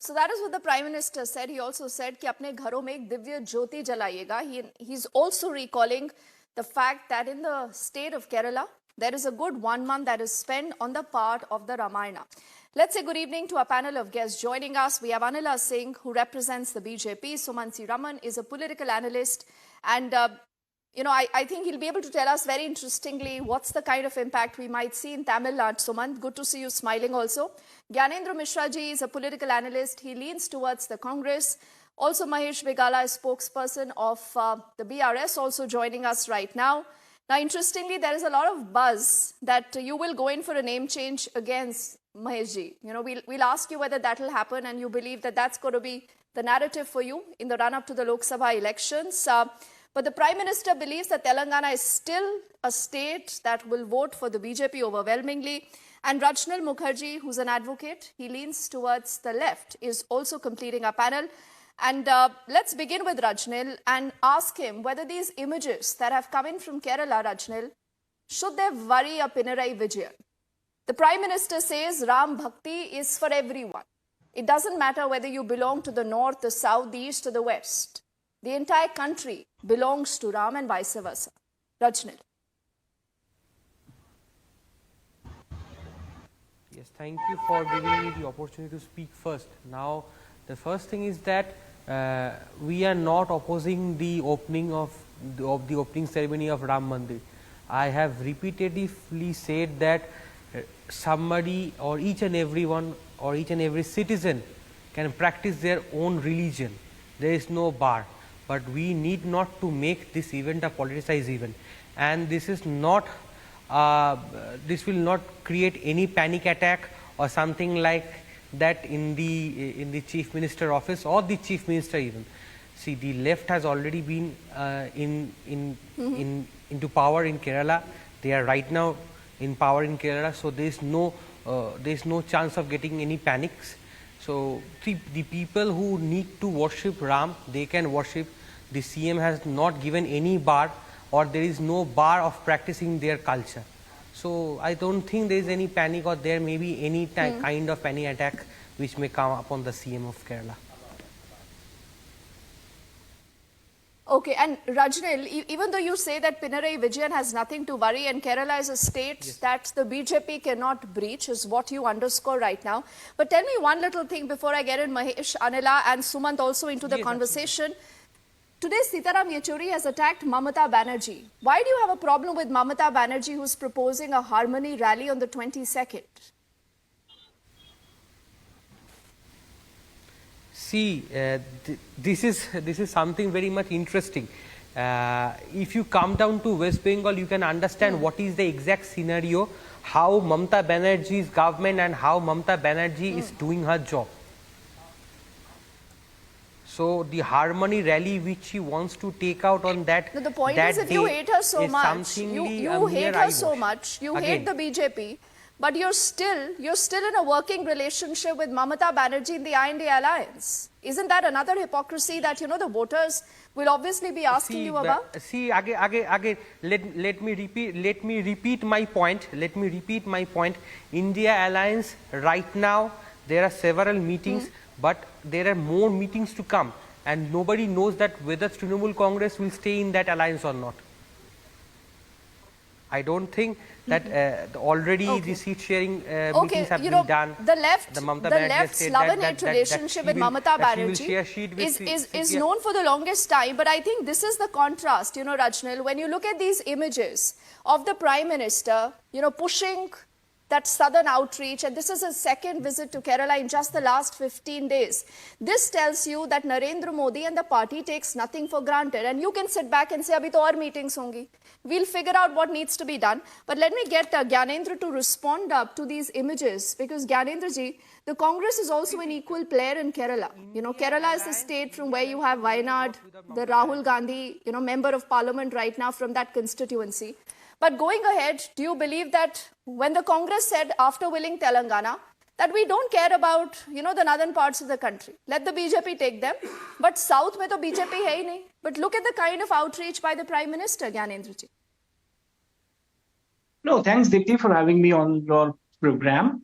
So that is what the Prime Minister said. He also said कि अपने घरों में एक दिव्य ज्योति जलाइएगा. He's also recalling the fact that in the state of Kerala, there is a good 1 month that is spent on the part of the Ramayana. Let's say good evening to a panel of guests joining us. We have Anila Singh, who represents the BJP. Sumansi Raman is a political analyst. And, I think he'll be able to tell us very interestingly what's the kind of impact we might see in Tamil Nadu. Sumant, good to see you smiling also. Gyanendra Mishra ji is a political analyst. He leans towards the Congress. Also, Mahesh Begala is spokesperson of the BRS, also joining us right now. Now, interestingly, there is a lot of buzz that you will go in for a name change against Mahesh ji. We'll ask you whether that will happen, and you believe that that's going to be the narrative for you in the run-up to the Lok Sabha elections. But the Prime Minister believes that Telangana is still a state that will vote for the BJP overwhelmingly. And Rajnil Mukherjee, who's an advocate, he leans towards the left, is also completing our panel. And let's begin with Rajnil and ask him whether these images that have come in from Kerala, Rajnil, should they worry a Pinarayi Vijayan? The Prime Minister says Ram Bhakti is for everyone. It doesn't matter whether you belong to the north, the south, the east or the west. The entire country belongs to Ram and vice versa. Rajnil. Yes, thank you for giving me the opportunity to speak first. Now, the first thing is that we are not opposing the opening of the opening ceremony of Ram Mandir. I have repeatedly said that somebody or each and everyone or each and every citizen can practice their own religion. There is no bar. But we need not to make this event a politicized event. And this is not this will not create any panic attack or something like that in the Chief Minister office or the Chief Minister even. See, the left has already been into power in Kerala. They are right now in power in Kerala, so there is no chance of getting any panics. So the people who need to worship Ram, they can worship. The CM has not given any bar, or there is no bar of practicing their culture. So I don't think there is any panic, or there may be any kind of panic attack which may come upon the CM of Kerala. Okay, and Rajnil, even though you say that Pinarayi Vijayan has nothing to worry and Kerala is a state that the BJP cannot breach, is what you underscore right now. But tell me one little thing before I get in Mahesh, Anila and Sumant also into the conversation. Today, Sitaram Yechuri has attacked Mamata Banerjee. Why do you have a problem with Mamata Banerjee, who's proposing a harmony rally on the 22nd? See, this is something very much interesting. If you come down to West Bengal, you can understand what is the exact scenario, how Mamata Banerjee's government and how Mamata Banerjee is doing her job. So the harmony rally which she wants to take out on that. No, the point is, if you hate her so much, you hate her so much, you hate the BJP, but you're still in a working relationship with Mamata Banerjee in the INDI alliance. Isn't that another hypocrisy that the voters will obviously be asking you about? See, again, let me repeat my point. Let me repeat my point. India alliance right now, there are several meetings. But there are more meetings to come, and nobody knows that whether Trinamool Congress will stay in that alliance or not. I don't think that already the seat sharing meetings have been done. The left's love and hate relationship with Mamata Banerjee is known for the longest time, but I think this is the contrast, Rajnil, when you look at these images of the Prime Minister, pushing that southern outreach, and this is his second visit to Kerala in just the last 15 days. This tells you that Narendra Modi and the party takes nothing for granted. And you can sit back and say, abhi to aur meetings hongi. We'll figure out what needs to be done. But let me get Gyanendra to respond up to these images, because Gyanendra ji, the Congress is also an equal player in Kerala. Kerala is the state from where you have Wayanad, the Rahul Gandhi, member of parliament right now from that constituency. But going ahead, do you believe that when the Congress said after winning Telangana that we don't care about, the northern parts of the country, let the BJP take them, but south mein to BJP hai hi nahi. But look at the kind of outreach by the Prime Minister, Gyanendra ji. No, thanks Dipti for having me on your program.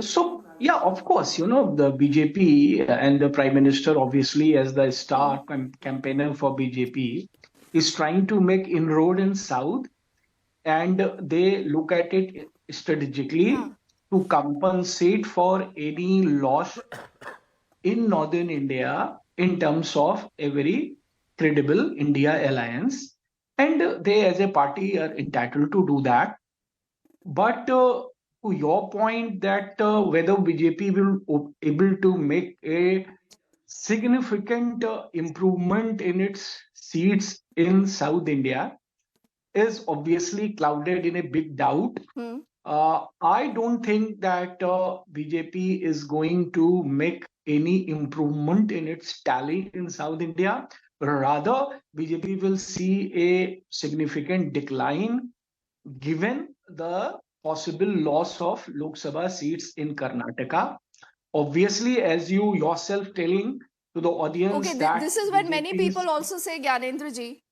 So Yeah, of course. The BJP and the Prime Minister, obviously, as the star campaigner for BJP, is trying to make inroad in South, and they look at it strategically हाँ. to compensate for any loss in northern India in terms of a very credible India alliance. And they, as a party, are entitled to do that. But to your point that whether BJP will able to make a significant improvement in its seats in South India is obviously clouded in a big doubt. Hmm. I don't think that BJP is going to make any improvement in its tally in South India. Rather, BJP will see a significant decline given the possible loss of Lok Sabha seats in Karnataka. Obviously, as you yourself telling to the Okay, audience that this is when many BJP's people also say, Gyanendra ji,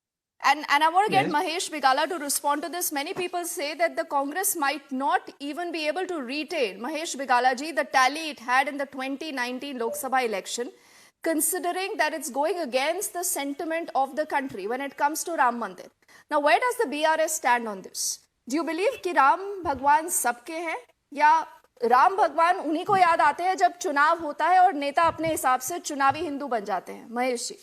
and I want to get yes. Mahesh Bigala to respond to this. Many people say that the Congress might not even be able to retain, Mahesh Bigala ji, the tally it had in the 2019 Lok Sabha election, considering that it's going against the sentiment of the country when it comes to Ram Mandir. Now, where does the BRS stand on this? Do you believe कि राम भगवान सबके हैं या राम भगवान उन्हीं को याद आते हैं जब चुनाव होता है और नेता अपने हिसाब से चुनावी हिंदू बन जाते हैं? Mahesh ji.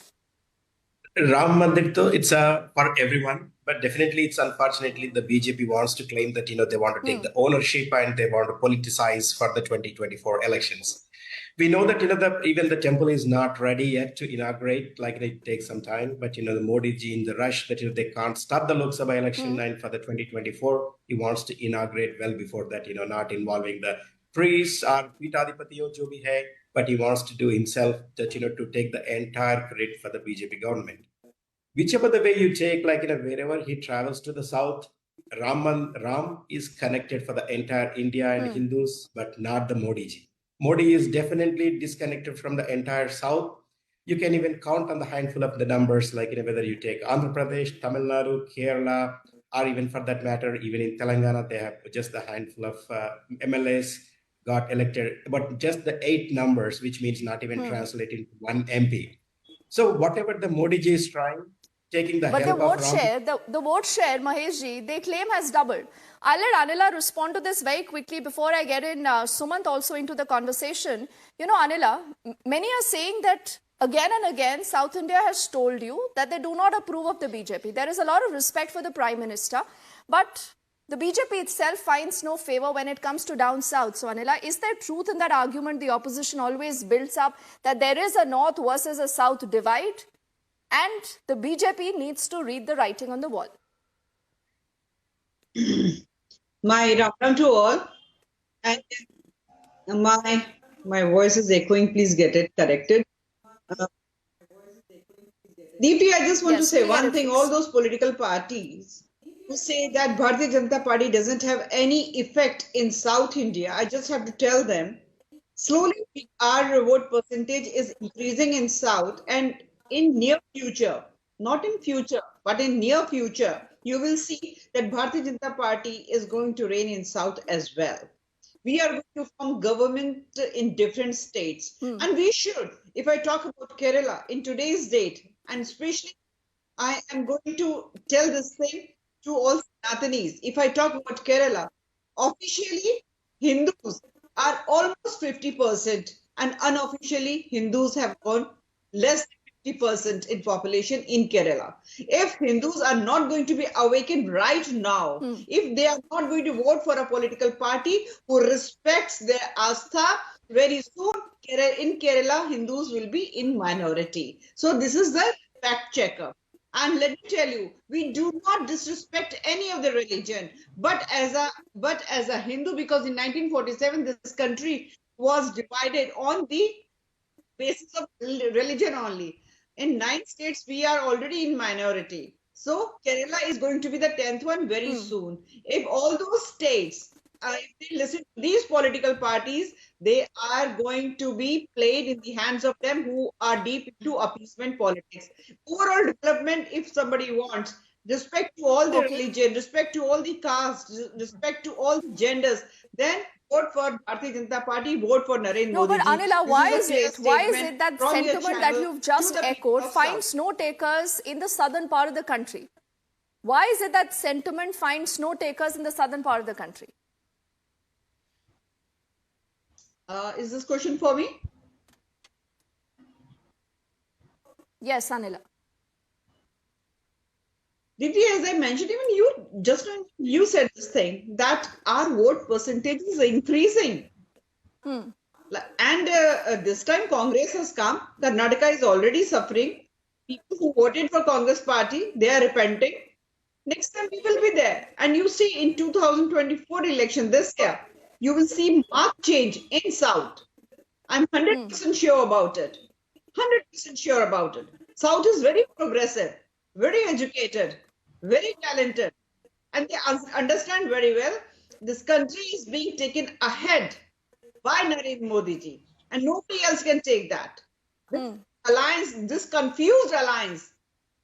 Ram Mandir, though, it's for everyone, but definitely it's unfortunately the BJP wants to claim that they want to take the ownership and they want to politicize for the 2024 elections. We know that even the temple is not ready yet to inaugurate, like it takes some time. But the Modi ji in the rush that they can't stop the Lok Sabha election, and for the 2024 he wants to inaugurate well before that. Not involving the priests or Pitadipatiyo jo bhi hai, but he wants to do himself that to take the entire credit for the BJP government. Whichever the way you take, like wherever he travels to the south, Ram is connected for the entire India and Hindus, but not the Modi ji. Modi is definitely disconnected from the entire south. You can even count on the handful of the numbers, like whether you take Andhra Pradesh, Tamil Nadu, Kerala, or even for that matter, even in Telangana, they have just a handful of MLAs got elected, but just the 8 numbers, which means not even translating to 1 MP. So whatever the Modi ji is trying, taking the But help the of vote share, the vote share, Mahesh ji, they claim has doubled. I'll let Anila respond to this very quickly before I get in Sumant also into the conversation. Anila, many are saying that again and again, South India has told you that they do not approve of the BJP. There is a lot of respect for the Prime Minister, but the BJP itself finds no favor when it comes to down south. So, Anila, is there truth in that argument the opposition always builds up that there is a north versus a south divide? And the BJP needs to read the writing on the wall. My ram to all. And my voice is echoing. Please get it corrected. Deepti, I just want to say one thing. All those political parties who say that Bharatiya Janata Party doesn't have any effect in South India, I just have to tell them, slowly our vote percentage is increasing in South, and in near future, not in future, but in near future, you will see that Bharatiya Janata Party is going to reign in South as well. We are going to form government in different states. And we should. If I talk about Kerala in today's date, and especially I am going to tell this thing to all Sanatanis. If I talk about Kerala, officially Hindus are almost 50%, and unofficially Hindus have gone less than 50% in population in Kerala. If Hindus are not going to be awakened right now, if they are not going to vote for a political party who respects their astha, very soon in Kerala, Hindus will be in minority. So this is the fact checker. And let me tell you, we do not disrespect any of the religion, but as a Hindu, because in 1947 this country was divided on the basis of religion only. In 9 states, we are already in minority. So Kerala is going to be the 10th one very soon. If all those states, if they listen to these political parties, they are going to be played in the hands of them who are deep into appeasement politics. Overall development, if somebody wants, respect to all the religion, respect to all the castes, respect to all the genders, then vote for Bharatiya Janata Party, vote for Narendra No, Modi but ji. Anila, This why a is clear it? Why is statement it that from your sentiment that channel you've to just the people echoed of finds South. no takers in the southern part of the country? Why is it that sentiment finds no takers in the southern part of the country? Is this question for me? Yes, Anila. Didi, as I mentioned, even you just when you said this thing that our vote percentage is increasing. And this time Congress has come. Karnataka is already suffering. People who voted for Congress party, they are repenting. Next time we will be there. And you see in 2024 election this year, you will see marked change in South. I'm 100% sure about it. 100% sure about it. South is very progressive, very educated, very talented, and they understand very well this country is being taken ahead by Narendra Modi ji, and nobody else can take that. This alliance, this confused alliance,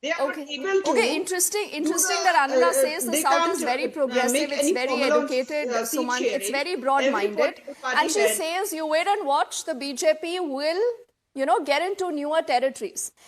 they are not Okay. able to. Okay, interesting that Anila says the they South can't is very make progressive, it's any very formula on, educated, seat Suman, it's sharing. very Every broad-minded. political party And she head says, you wait and watch, the BJP will, get into newer territories.